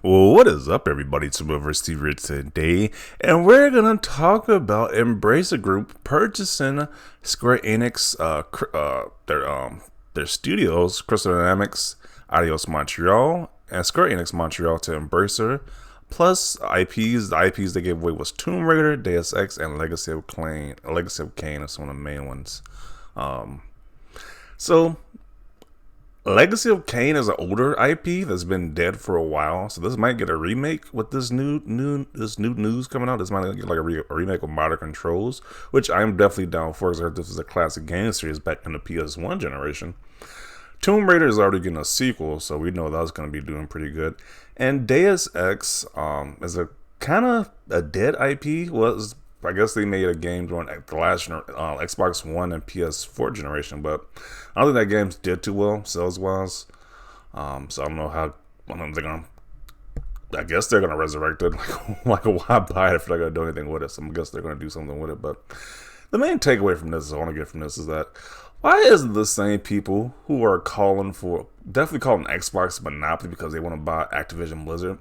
Well, what is up, everybody? It's River Steve today, and we're gonna talk about Embracer Group purchasing Square Enix, their studios, Crystal Dynamics, Adios Montreal, and Square Enix Montreal to Embracer, plus IPs. The IPs they gave away was Tomb Raider, Deus Ex, and Legacy of Kain. Legacy of Kain is one of the main ones. Um, so Legacy of Kain is an older IP that's been dead for a while, so this might get a remake with this new news coming out. This might get like a remake with modern controls, which I'm definitely down for because I heard this is a classic game series back in the PS1 generation. Tomb Raider is already getting a sequel, so we know that's going to be doing pretty good. And Deus Ex is a kind of a dead IP. Was I guess they made a game during the last Xbox One and PS4 generation, but I don't think that game did too well sales wise. So I don't know how they're gonna. I guess they're gonna resurrect it. Like why buy it if they're not gonna do anything with it? So I guess they're gonna do something with it. But the main takeaway from this, I want to get from this, is that why isn't the same people who are definitely calling Xbox monopoly because they want to buy Activision Blizzard?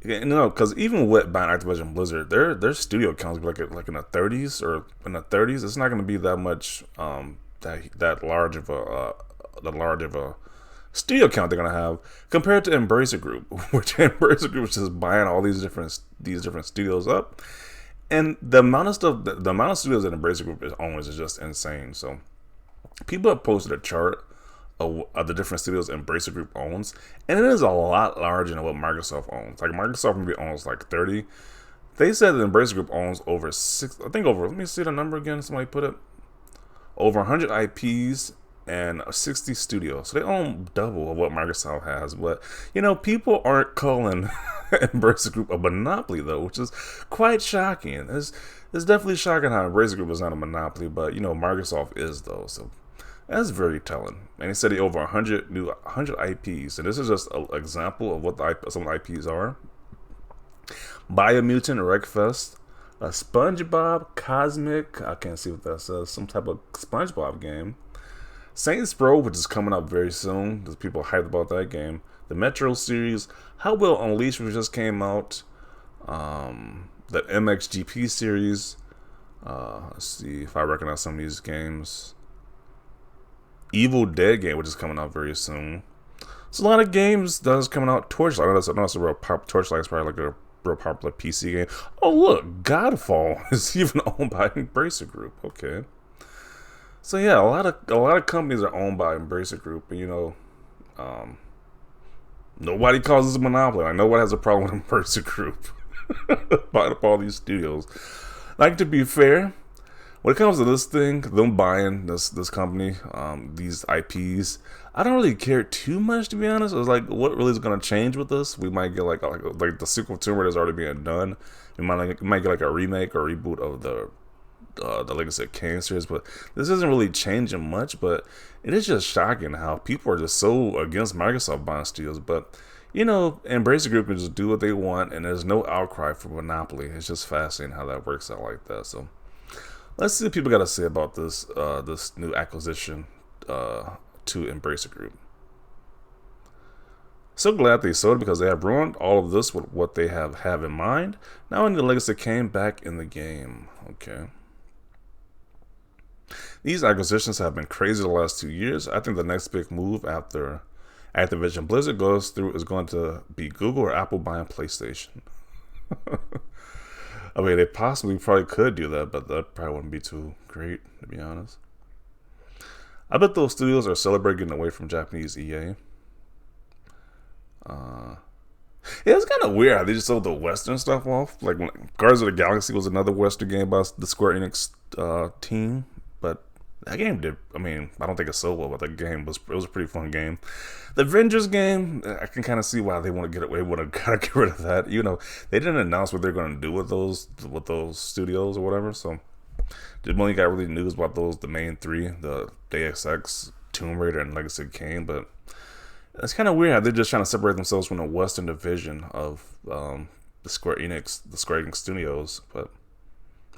You know, because even with buying Activision Blizzard, their studio counts like in the 30s or in the 30s. It's not going to be that much that large of a studio count they're going to have compared to Embracer Group, which Embracer Group is just buying all these different studios up, and the amount of stuff, the amount of studios that Embracer Group owns is just insane. So people have posted a chart of the different studios Embracer Group owns, and it is a lot larger than what Microsoft owns. Like Microsoft maybe owns like 30. They said that Embracer Group owns over six. I think over. Let me see the number again. Somebody put it over 100 IPs and 60 studios. So they own double of what Microsoft has. But you know, people aren't calling Embracer Group a monopoly though, which is quite shocking. It's definitely shocking how Embracer Group is not a monopoly, but you know, Microsoft is though. So that's very telling. And he said he over 100 IPs. And this is just an example of what some IPs are. Biomutant, Wreckfest, a SpongeBob Cosmic, I can't see what that says, some type of SpongeBob game. Saints Row, which is coming up very soon. There's people hyped about that game. The Metro series, How Will Unleashed, which just came out. The MXGP series. Let's see if I recognize some of these games. Evil Dead game, which is coming out very soon. So a lot of games that's coming out. Torchlight, I know that's a real pop. Torchlight is probably like a real popular PC game. Oh look, Godfall is even owned by Embracer Group. Okay, so yeah, a lot of companies are owned by Embracer Group, and you know, nobody calls this a monopoly. I know what has a problem with Embracer Group buying up all these studios. Like, to be fair, when it comes to this thing, them buying this company, these IPs, I don't really care too much, to be honest. It's like, what really is going to change with this? We might get like the sequel to Tomb Raider is already being done. We might get like a remake or reboot of the Legacy of Kain series, but this isn't really changing much. But it is just shocking how people are just so against Microsoft buying studios. But you know, Embracer Group can just do what they want, and there's no outcry for monopoly. It's just fascinating how that works out like that. So let's see what people got to say about this new acquisition to Embracer Group. So glad they sold it because they have ruined all of this with what they have in mind. Now when the Legacy came back in the game. Okay. These acquisitions have been crazy the last 2 years. I think the next big move after Activision Blizzard goes through is going to be Google or Apple buying PlayStation. I mean, they probably could do that, but that probably wouldn't be too great, to be honest. I bet those studios are celebrating getting away from Japanese EA. Yeah, it's kind of weird how they just sold the Western stuff off. Like, when Guardians of the Galaxy was another Western game by the Square Enix team, but that game did. I mean, I don't think it's so well, but that game was a pretty fun game. The Avengers game, I can kind of see why they want to get away. Want to kind of get rid of that. You know, they didn't announce what they're going to do with those studios or whatever. So, we only got really news about the main three: the Deus Ex, Tomb Raider, and Legacy of Kain. But it's kind of weird how they're just trying to separate themselves from the Western division of the Square Enix studios. But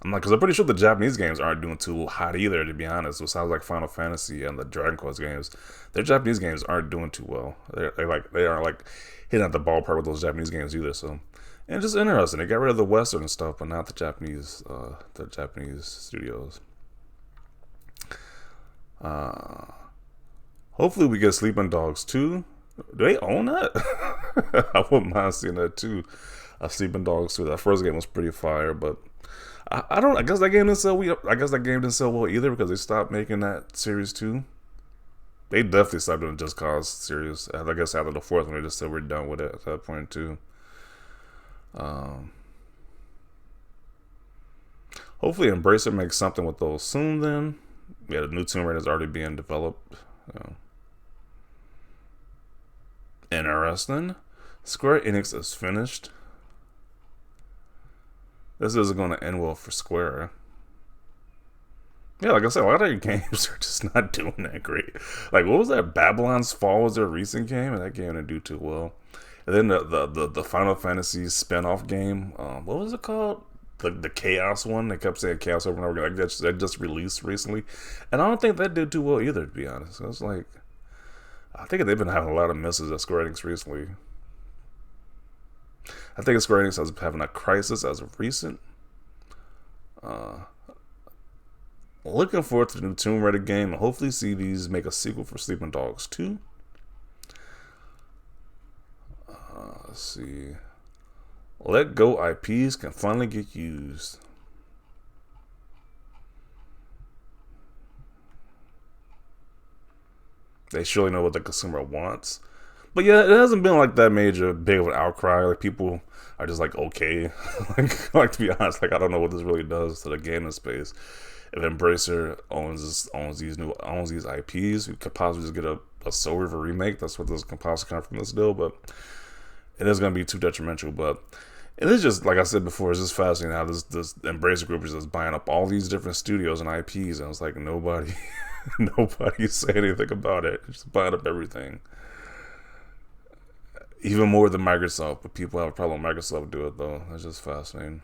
I'm like, because I'm pretty sure the Japanese games aren't doing too hot either, to be honest. It sounds like Final Fantasy and the Dragon Quest games. Their Japanese games aren't doing too well. They aren't like hitting at the ballpark with those Japanese games either. So, and it's just interesting. They got rid of the Western stuff, but not the Japanese studios. Hopefully, we get Sleeping Dogs too. Do they own that? I wouldn't mind seeing that too. Sleeping Dogs too. That first game was pretty fire, but I don't. I guess that game didn't sell. I guess that game didn't sell well either because they stopped making that series too. They definitely stopped doing Just Cause series. I guess after the fourth one, they just said we're done with it at that point too. Hopefully, Embracer makes something with those soon. Then, yeah, the new Tomb Raider is already being developed. Interesting. Square Enix is finished. This isn't going to end well for Square. Yeah, like I said, a lot of their games are just not doing that great. Like, what was that? Babylon's Fall was their recent game, and that game didn't do too well. And then the Final Fantasy spin-off game, what was it called? The Chaos one. They kept saying Chaos over and over again. Like that just released recently, and I don't think that did too well either, to be honest. It was like, I think they've been having a lot of misses at Square Enix recently. I think Square Enix is having a crisis as of recent. Looking forward to the new Tomb Raider game, and hopefully see these make a sequel for Sleeping Dogs 2. Let's see. Let Go IPs can finally get used. They surely know what the consumer wants. But yeah, it hasn't been like that big of an outcry. Like, people are just like, okay. like to be honest, like, I don't know what this really does to the gaming space. If Embracer owns these IPs, we could possibly just get a Soul Reaver remake. That's what this could possibly come from this deal, but it is going to be too detrimental. But it is just, like I said before, it's just fascinating how this Embracer group is just buying up all these different studios and IPs, and it's like nobody say anything about it. It's just buying up everything. Even more than Microsoft, but people have a problem with Microsoft do it though. It's just fascinating.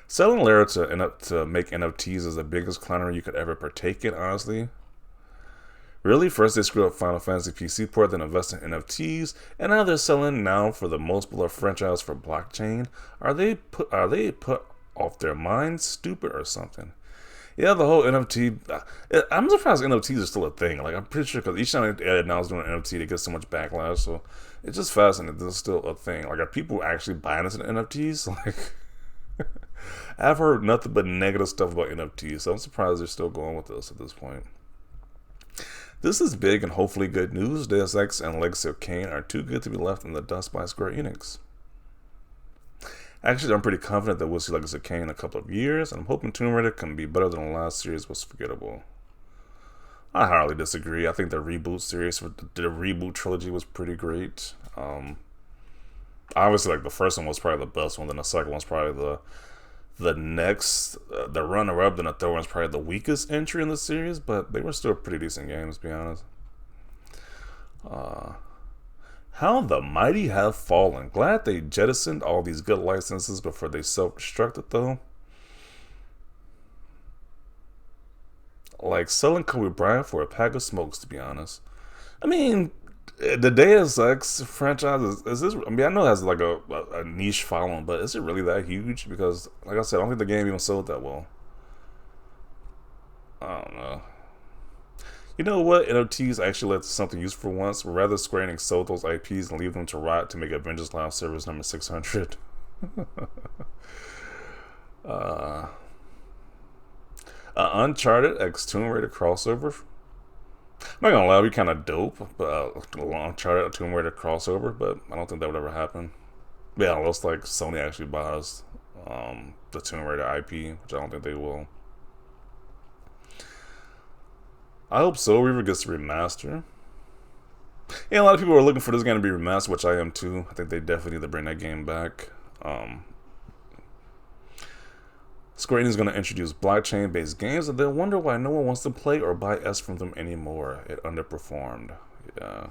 Selling Lara to make NFTs is the biggest clownery you could ever partake in, honestly. Really? First they screwed up Final Fantasy PC port, then invested in NFTs, and now they're selling now for the most beloved franchise for blockchain. Are they put off their minds, stupid or something? Yeah, the whole NFT. I'm surprised NFTs are still a thing. Like, I'm pretty sure because each time they announce doing an NFT, they get so much backlash. So it's just fascinating that this is still a thing. Like, are people actually buying into NFTs? Like, I've heard nothing but negative stuff about NFTs, so I'm surprised they're still going with this at this point. This is big and hopefully good news. Deus Ex and Legacy of Kain are too good to be left in the dust by Square Enix. Actually, I'm pretty confident that we'll see Legacy of Kain in a couple of years, and I'm hoping Tomb Raider can be better than the last series was forgettable. I hardly disagree. I think the reboot series, the reboot trilogy was pretty great. Obviously, like, the first one was probably the best one, then the second one's probably the next, the runner-up, then the third one's probably the weakest entry in the series, but they were still pretty decent games, to be honest. How the mighty have fallen. Glad they jettisoned all these good licenses before they self-destructed, though. Like selling Kobe Bryant for a pack of smokes, to be honest. I mean, the Deus Ex franchise is this? I mean, I know it has like a niche following, but is it really that huge? Because, like I said, I don't think the game even sold that well. I don't know. You know what? NFTs actually led to something useful for once. Rather, Square Enix sold those IPs and leave them to rot to make Avengers Live Service number 600. Uncharted X Tomb Raider crossover. I'm not gonna lie, it'd be kind of dope, but Uncharted Tomb Raider crossover, but I don't think that would ever happen. Yeah, unless like Sony actually buys the Tomb Raider IP, which I don't think they will. I hope Soul Reaver gets a remaster. Yeah, a lot of people are looking for this game to be remastered, which I am too. I think they definitely need to bring that game back. Square Enix is going to introduce blockchain-based games, and they'll wonder why no one wants to play or buy S from them anymore. It underperformed. Yeah.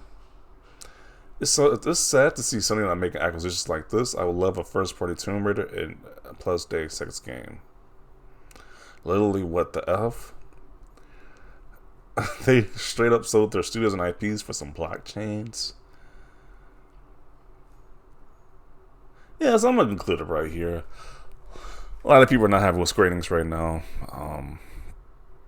It's sad to see Sony not making acquisitions like this. I would love a first-party Tomb Raider and plus Deus Ex game. Literally, what the F? They straight up sold their studios and IPs for some blockchains. Yeah, so I'm gonna conclude it right here. A lot of people are not happy with Square Enix right now.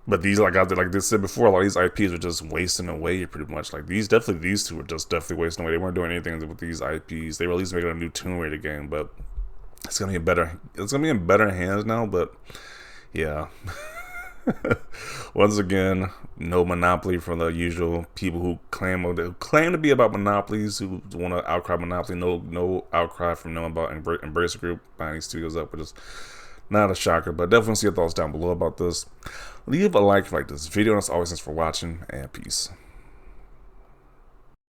But these, like they said before, a lot of these IPs are just wasting away pretty much. Like these two were just definitely wasting away. They weren't doing anything with these IPs. They were at least making a new Tomb Raider game, but it's gonna be better. It's gonna be in better hands now. But yeah, once again, no monopoly from the usual people who claim to be about monopolies, who want to outcry monopoly. No outcry from them about Embracer Group buying these studios up, which is not a shocker. But definitely see your thoughts down below about this. Leave a like if you like this video, and as always, thanks for watching, and peace.